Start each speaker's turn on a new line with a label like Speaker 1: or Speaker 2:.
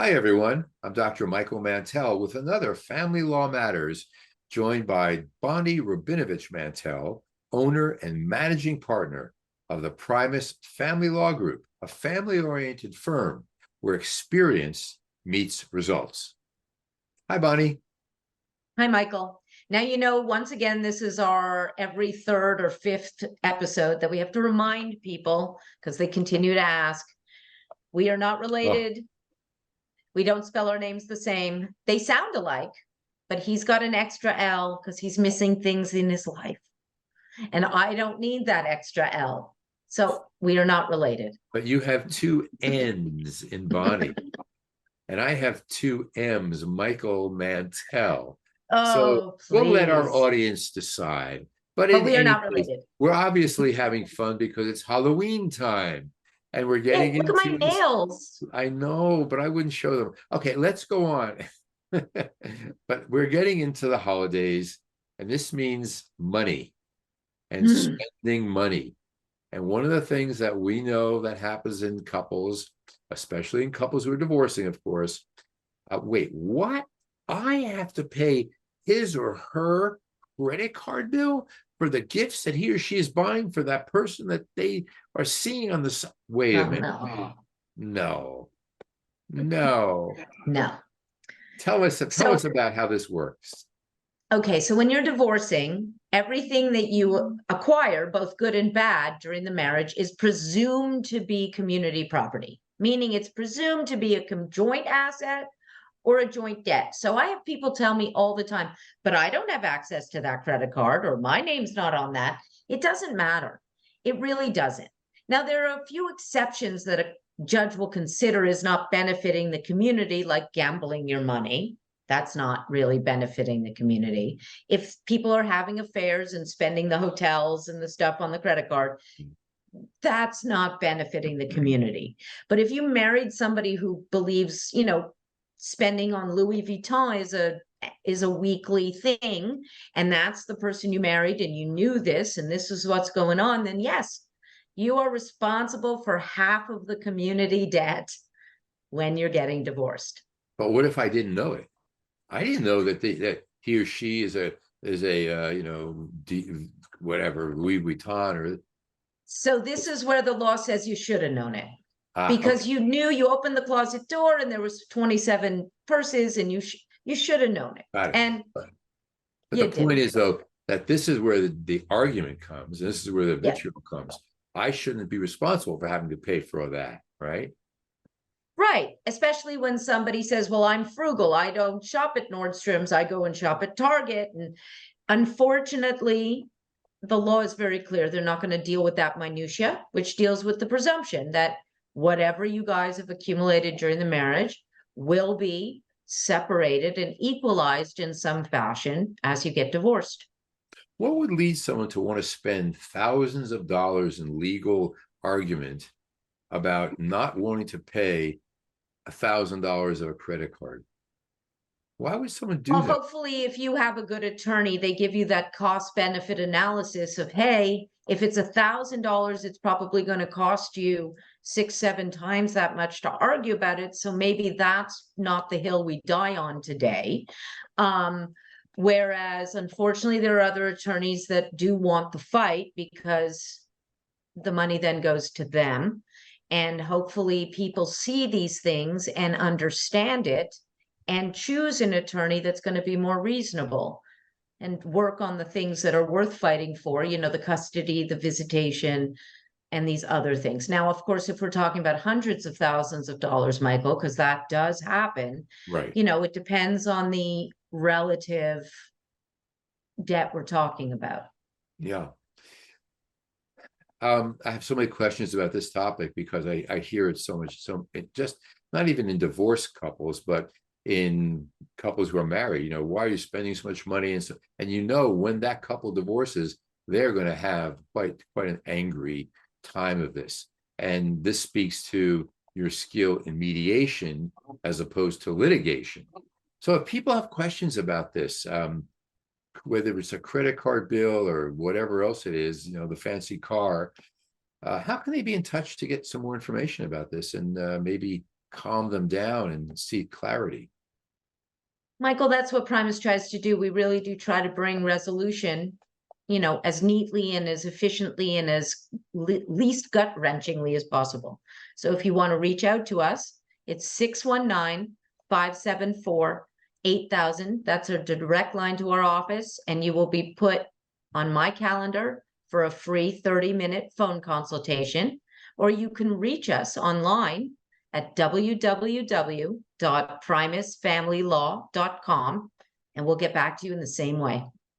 Speaker 1: Hi, everyone. I'm Dr. Michael Mantell with another Family Law Matters, joined by Bonnie Rabinovich Mantell, owner and managing partner of the Primus Family Law Group, a family-oriented firm where experience meets results. Hi, Bonnie.
Speaker 2: Hi, Michael. Now, once again, this is our every third or fifth episode that we have to remind people because they continue to ask. We are not
Speaker 1: Oh,
Speaker 2: related. We don't spell our names the same. They sound alike, but he's got an extra L because he's missing things in his life. And I don't need that extra L. So we are not related.
Speaker 1: but you have two N's in Bonnie, and I have two M's, Michael Mantell. So
Speaker 2: Oh,
Speaker 1: we'll let our
Speaker 2: please.
Speaker 1: audience decide. But
Speaker 2: But
Speaker 1: in
Speaker 2: we are
Speaker 1: any
Speaker 2: not
Speaker 1: case,
Speaker 2: related.
Speaker 1: we're obviously having fun because it's Halloween time and we're
Speaker 2: Yeah,
Speaker 1: getting
Speaker 2: look at my
Speaker 1: into this.
Speaker 2: nails.
Speaker 1: I know, but I wouldn't show them. Okay, let's go on. But we're getting into the holidays, and this means money and spending money. And one of the things that we know that happens in couples, especially in couples who are divorcing, of course, wait, what? I have to pay his or her credit card bill for the gifts that he or she is buying for that person that they are seeing on the side. Wait a
Speaker 2: Oh,
Speaker 1: minute.
Speaker 2: no.
Speaker 1: No, no.
Speaker 2: No.
Speaker 1: Tell us
Speaker 2: So
Speaker 1: about how this works.
Speaker 2: okay, so when you're divorcing, everything that you acquire, both good and bad, during the marriage is presumed to be community property, meaning it's presumed to be a joint asset or a joint debt. So I have people tell me all the time, but I don't have access to that credit card or my name's not on that. It doesn't matter. It really doesn't. Now, there are a few exceptions that a judge will consider as not benefiting the community, like gambling your money. That's not really benefiting the community. If people are having affairs and spending the hotels and the stuff on the credit card, that's not benefiting the community. But if you married somebody who believes, spending on Louis Vuitton is a weekly thing, and that's the person you married and you knew this and this is what's going on, then yes, you are responsible for half of the community debt when you're getting divorced.
Speaker 1: But what if I didn't know it? I didn't know that that he or she is a whatever Louis Vuitton or
Speaker 2: So this is where the law says you should have known it, because
Speaker 1: okay,
Speaker 2: you knew, you opened the closet door and there was 27 purses and you should have known it,
Speaker 1: got it.
Speaker 2: and
Speaker 1: But
Speaker 2: you
Speaker 1: the point
Speaker 2: didn't.
Speaker 1: is though that this is where the argument comes, and this is where the
Speaker 2: Yeah,
Speaker 1: vitriol comes. I shouldn't be responsible for having to pay for all that, right?
Speaker 2: right. Especially when somebody says, well, I'm frugal, I don't shop at Nordstrom's, I go and shop at Target. And unfortunately, the law is very clear. They're not going to deal with that minutia, which deals with the presumption that whatever you guys have accumulated during the marriage will be separated and equalized in some fashion as you get divorced.
Speaker 1: What would lead someone to want to spend thousands of dollars in legal argument about not wanting to pay $1,000 of a credit card? Why would someone do
Speaker 2: Well,
Speaker 1: that?
Speaker 2: hopefully, if you have a good attorney, they give you that cost benefit analysis of, hey, if it's $1,000, it's probably going to cost you 6, 7 times that much to argue about it. So maybe that's not the hill we die on today. Whereas, unfortunately, there are other attorneys that do want the fight because the money then goes to them. And hopefully, people see these things and understand it and choose an attorney that's going to be more reasonable and work on the things that are worth fighting for, the custody, the visitation, and these other things. Now, of course, if we're talking about hundreds of thousands of dollars, Michael, because that does happen,
Speaker 1: Right.
Speaker 2: it depends on the relative debt we're talking about.
Speaker 1: Yeah. I have so many questions about this topic because I hear it so much. So it just not even in divorce couples, but in couples who are married, why are you spending so much money? And so, and when that couple divorces, they're going to have quite an angry time of this. And this speaks to your skill in mediation as opposed to litigation. So if people have questions about this, whether it's a credit card bill or whatever else it is, the fancy car, how can they be in touch to get some more information about this and maybe calm them down and see clarity.
Speaker 2: Michael, that's what Primus tries to do. We really do try to bring resolution, as neatly and as efficiently and as least gut wrenchingly as possible. So if you want to reach out to us, it's 619-574-8000. That's a direct line to our office, and you will be put on my calendar for a free 30-minute phone consultation, or you can reach us online at www.primusfamilylaw.com, and we'll get back to you in the same way.